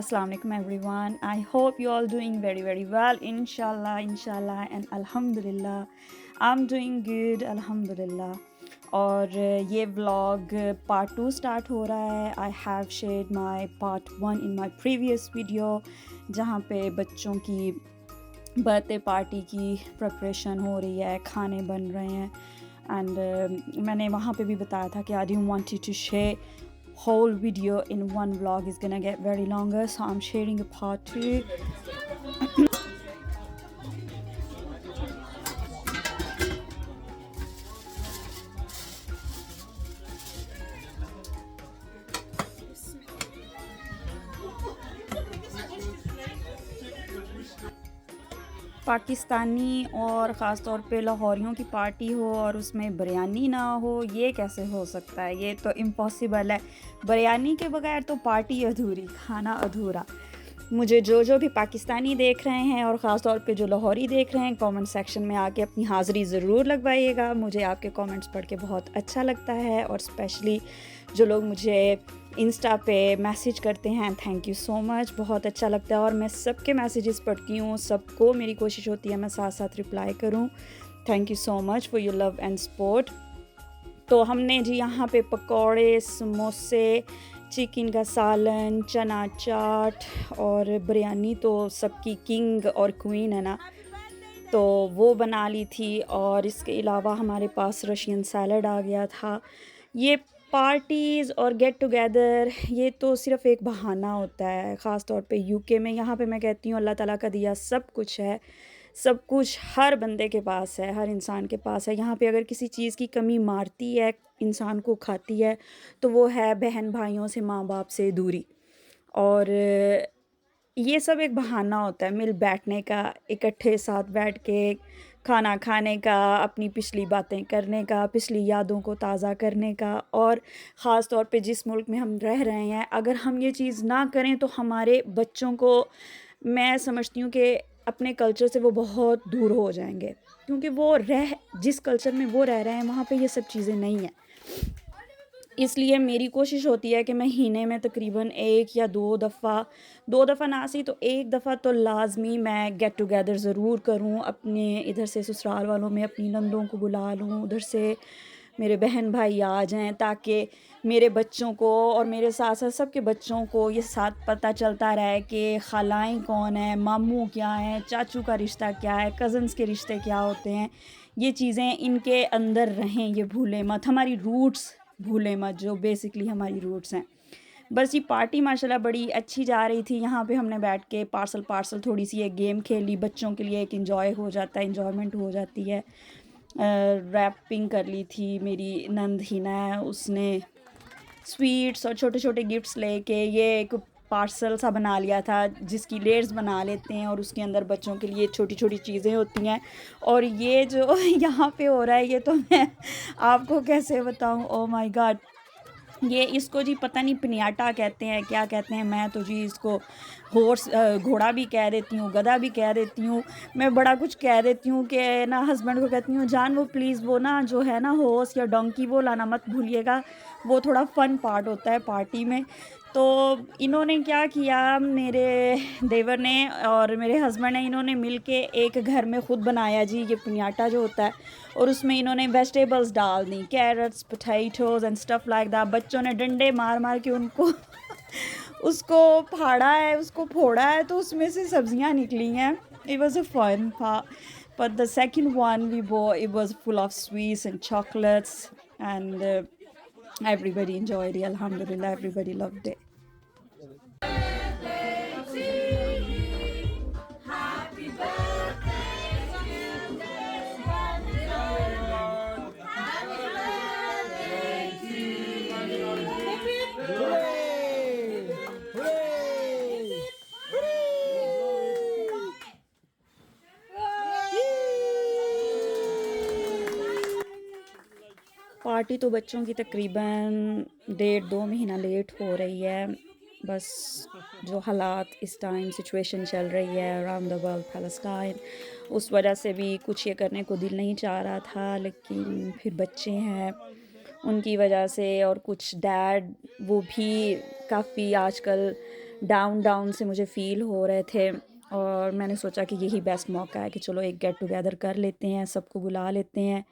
Assalamu alaikum everyone. I hope you all doing very well. Inshallah and alhamdulillah. I'm doing good alhamdulillah. और ये vlog part 2 start हो रहा है. I have shared my part 1 in my previous video जहाँ पे बच्चों की birthday party की प्रिपरेशन हो रही है, खाने बन रहे हैं. एंड मैंने वहाँ पे भी बताया था कि I don't want to share whole video in one vlog is gonna get very longer, so I'm sharing a part 2. Pakistani और ख़ास तौर पे लाहौरियों की पार्टी हो और उसमें बिरयानी ना हो, ये कैसे हो सकता है? ये तो इम्पॉसिबल है. बिरयानी के बगैर तो पार्टी अधूरी, खाना अधूरा. मुझे जो भी पाकिस्तानी देख रहे हैं और ख़ास तौर पे जो लाहौरी देख रहे हैं, कमेंट सेक्शन में आके अपनी हाज़िरी ज़रूर लगवाइएगा. मुझे आपके कमेंट्स पढ़ के बहुत अच्छा लगता है. और स्पेशली जो लोग मुझे इंस्टा पे मैसेज करते हैं, थैंक यू सो मच, बहुत अच्छा लगता है. और मैं सबके मैसेजेस पढ़ती हूँ, सबको मेरी कोशिश होती है मैं साथ साथ रिप्लाई करूँ. Thank you so much for your love and support. तो हमने जी यहाँ पे पकौड़े, समोसे, चिकन का सालन, चना चाट और बिरयानी तो सबकी किंग और क्वीन है ना, तो वो बना ली थी. और इसके अलावा हमारे पास रशियन सैलड आ गया था. ये पार्टीज़ और गेट टुगेदर ये तो सिर्फ़ एक बहाना होता है, ख़ास तौर पे यूके में. यहाँ पे मैं कहती हूँ अल्लाह ताला का दिया सब कुछ है. सब कुछ हर बंदे के पास है, हर इंसान के पास है. यहाँ पे अगर किसी चीज़ की कमी मारती है, इंसान को खाती है, तो वो है बहन भाइयों से, माँ बाप से दूरी. और ये सब एक बहाना होता है मिल बैठने का, इकट्ठे साथ बैठ के खाना खाने का, अपनी पिछली बातें करने का, पिछली यादों को ताज़ा करने का. और ख़ास तौर पे जिस मुल्क में हम रह रहे हैं, अगर हम ये चीज़ ना करें तो हमारे बच्चों को, मैं समझती हूँ कि अपने कल्चर से वो बहुत दूर हो जाएंगे, क्योंकि वो जिस कल्चर में वो रह रहे हैं वहाँ पे ये सब चीज़ें नहीं हैं. इसलिए मेरी कोशिश होती है कि महीने में तकरीबन 1 या 2 दफ़ा ना सही तो 1 दफ़ा तो लाज़मी मैं गेट टुगेदर ज़रूर करूं. अपने इधर से ससुराल वालों में अपनी नंदों को बुला लूं, उधर से मेरे बहन भाई आ जाएं, ताकि मेरे बच्चों को और मेरे साथ साथ सबके बच्चों को ये साथ पता चलता रहे कि खालाएँ कौन हैं, मामू क्या हैं, चाचू का रिश्ता क्या है, कज़न्स के रिश्ते क्या होते हैं. ये चीज़ें इनके अंदर रहें, ये भूलें मत, हमारी रूट्स भूलें मत, जो बेसिकली हमारी रूट्स हैं. बस ये पार्टी माशाल्लाह बड़ी अच्छी जा रही थी. यहाँ पे हमने बैठ के पार्सल थोड़ी सी एक गेम खेली, बच्चों के लिए एक इन्जॉय हो जाता है, इन्जॉयमेंट हो जाती है. रैपिंग कर ली थी मेरी नंद हिना है, उसने स्वीट्स और छोटे छोटे गिफ्ट्स लेके ये एक पार्सल सा बना लिया था, जिसकी लेयर्स बना लेते हैं और उसके अंदर बच्चों के लिए छोटी छोटी चीज़ें होती हैं. और ये जो यहाँ पे हो रहा है, ये तो मैं आपको कैसे बताऊँ, ओ माय गॉड. ये इसको जी पता नहीं पिनियाटा कहते हैं, क्या कहते हैं. मैं तो जी इसको घोड़ा भी कह देती हूँ, गधा भी कह देती हूँ, मैं बड़ा कुछ कह देती हूँ. कि ना हस्बैंड को कहती हूँ, जान वो प्लीज़ वो ना जो है ना हॉर्स या डोंकी वो लाना मत भूलिएगा, वो थोड़ा फ़न पार्ट होता है पार्टी में. तो इन्होंने क्या किया, मेरे देवर ने और मेरे हस्बैंड ने, इन्होंने मिलके एक घर में ख़ुद बनाया जी ये पिनियाटा जो होता है. और उसमें इन्होंने वेजिटेबल्स डाल दी, carrots, potatoes and stuff like that. बच्चों ने डंडे मार मार के उनको उसको फाड़ा है, उसको फोड़ा है, तो उसमें से सब्जियां निकली हैं. It was a fun but the second one we bought, it was full of sweets and chocolates. And everybody enjoyed it, alhamdulillah, everybody loved it. Party तो बच्चों की तकरीबन 1.5-2 महीना लेट हो रही है. बस जो हालात इस टाइम सिचुएशन चल रही है अराउंड द वर्ल्ड, फ़लस्तीन, उस वजह से भी कुछ ये करने को दिल नहीं चाह रहा था. लेकिन फिर बच्चे हैं, उनकी वजह से, और कुछ डैड वो भी काफ़ी आजकल डाउन डाउन से मुझे फ़ील हो रहे थे और मैंने सोचा कि यही बेस्ट मौका है कि चलो एक गेट टुगेदर कर लेते हैं, सबको बुला लेते हैं।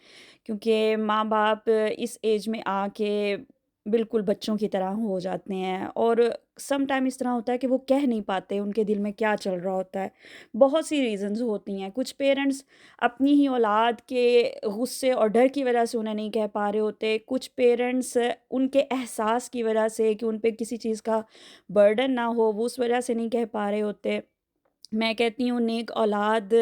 क्योंकि माँ-बाप इस एज में आके बिल्कुल बच्चों की तरह हो जाते हैं और सम टाइम इस तरह होता है कि वो कह नहीं पाते उनके दिल में क्या चल रहा होता है। बहुत सी रीज़न्स होती हैं। कुछ पेरेंट्स अपनी ही औलाद के गुस्से और डर की वजह से उन्हें नहीं कह पा रहे होते। कुछ पेरेंट्स उनके एहसास की वजह से कि उन पे किसी चीज़ का बर्डन ना हो, वो उस वजह से नहीं कह पा रहे होते। मैं कहती हूँ नेक औलाद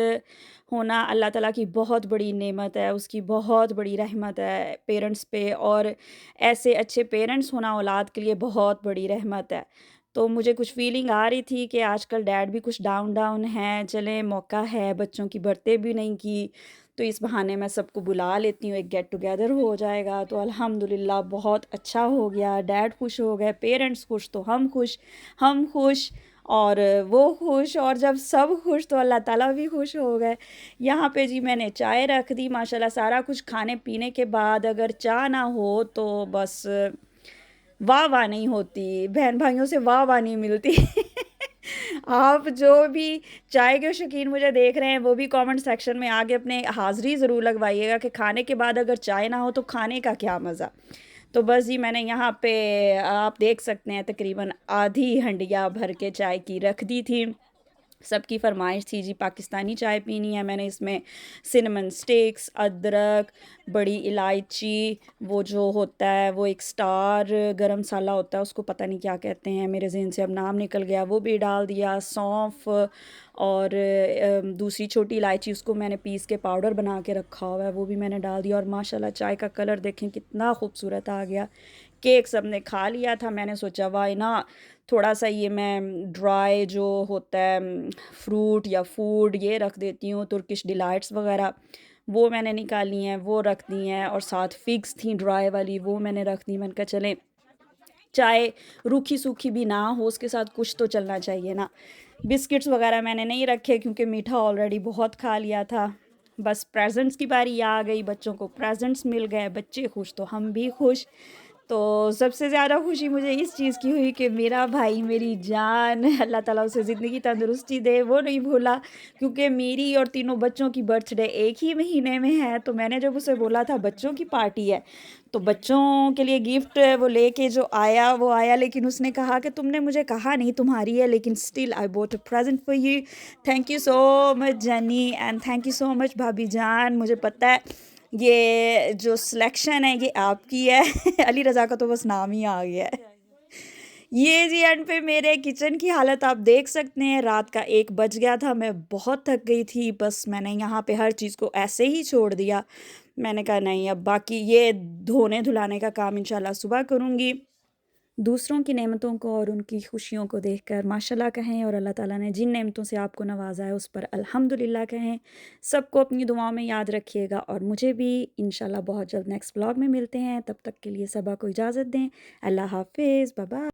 होना अल्लाह ताला की बहुत बड़ी नेमत है, उसकी बहुत बड़ी रहमत है पेरेंट्स पे और ऐसे अच्छे पेरेंट्स होना औलाद के लिए बहुत बड़ी रहमत है। तो मुझे कुछ फ़ीलिंग आ रही थी कि आजकल डैड भी कुछ डाउन डाउन हैं, चलें मौका है, बच्चों की बर्थडे भी नहीं की, तो इस बहाने मैं सबको बुला लेती हूँ, एक गेट टुगेदर हो जाएगा। तो अल्हम्दुलिल्लाह बहुत अच्छा हो गया, डैड खुश हो गए, पेरेंट्स खुश तो हम खुश और वो खुश और जब सब खुश तो अल्लाह ताला भी खुश हो गए। यहाँ पे जी मैंने चाय रख दी माशाल्लाह सारा कुछ खाने-पीने के बाद अगर चाय ना हो तो बस वाह-वाह नहीं होती, बहन-भाइयों से वाह-वाह नहीं मिलती। आप जो भी चाय के शौकीन मुझे देख रहे हैं वो भी कमेंट सेक्शन में आके अपने हाज़िरी ज़रूर लगवाइएगा कि खाने के बाद अगर चाय ना हो तो खाने का क्या मज़ा। तो बस जी मैंने यहाँ पे आप देख सकते हैं तकरीबन आधी हंडिया भर के चाय की रख दी थी। सबकी फ़रमाइश थी जी पाकिस्तानी चाय पीनी है, मैंने इसमें सिनेमन स्टिक्स, अदरक, बड़ी इलायची, वो जो होता है वो एक स्टार गरम मसाला होता है उसको पता नहीं क्या कहते हैं, मेरे ज़हन से अब नाम निकल गया, वो भी डाल दिया, सौंफ और दूसरी छोटी इलायची उसको मैंने पीस के पाउडर बना के रखा हुआ है, वो भी मैंने डाल दिया और माशाल्लाह चाय का कलर देखें कितना खूबसूरत आ गया। केक सबने खा लिया था, मैंने सोचा व्हाई नॉट थोड़ा-सा ये मैं ड्राई जो होता है फ्रूट या फूड ये रख देती हूँ, तुर्किश डिलाइट्स वग़ैरह, वो मैंने निकाली हैं, वो रख दी हैं और साथ फिग्स थी ड्राई वाली, वो मैंने रख दी। मैंने कहा चलें, चाहे रूखी-सूखी भी ना हो, उसके साथ कुछ तो चलना चाहिए ना। बिस्किट्स वग़ैरह मैंने नहीं रखे क्योंकि मीठा ऑलरेडी बहुत खा लिया था। बस प्रेज़ेंट्स की बारी आ गई, बच्चों को प्रेज़ेंट्स मिल गए, बच्चे खुश तो हम भी खुश। तो सबसे ज़्यादा खुशी मुझे इस चीज़ की हुई कि मेरा भाई मेरी जान अल्लाह ताला उसे ज़िंदगी तंदुरुस्ती दे वो नहीं भूला क्योंकि मेरी और तीनों बच्चों की बर्थडे एक ही महीने में है तो मैंने जब उसे बोला था बच्चों की पार्टी है तो बच्चों के लिए गिफ्ट वो लेके जो आया वो आया लेकिन उसने कहा कि तुमने मुझे कहा नहीं तुम्हारी है लेकिन still I bought a present for you thank you so much जनी and thank you so much भाभी जान मुझे पता है ये जो सिलेक्शन है ये आपकी है अली रज़ा का तो बस नाम ही आ गया है। ये जी एंड पे मेरे किचन की हालत आप देख सकते हैं, रात का 1 बज गया था, मैं बहुत थक गई थी, बस मैंने यहाँ पे हर चीज़ को ऐसे ही छोड़ दिया। मैंने कहा नहीं अब बाकी ये धोने-धुलाने का काम इंशाल्लाह सुबह करूँगी। दूसरों की नेमतों को और उनकी खुशियों को देखकर माशाल्लाह कहें और अल्लाह ताला ने जिन नेमतों से आपको नवाज़ा है उस पर अल्हम्दुलिल्लाह कहें। सबको अपनी दुआओं में याद रखिएगा और मुझे भी इंशाल्लाह बहुत जल्द नेक्स्ट व्लॉग में मिलते हैं। तब तक के लिए सबा को इजाज़त दें। अल्लाह हाफ़िज़, बाय बाय।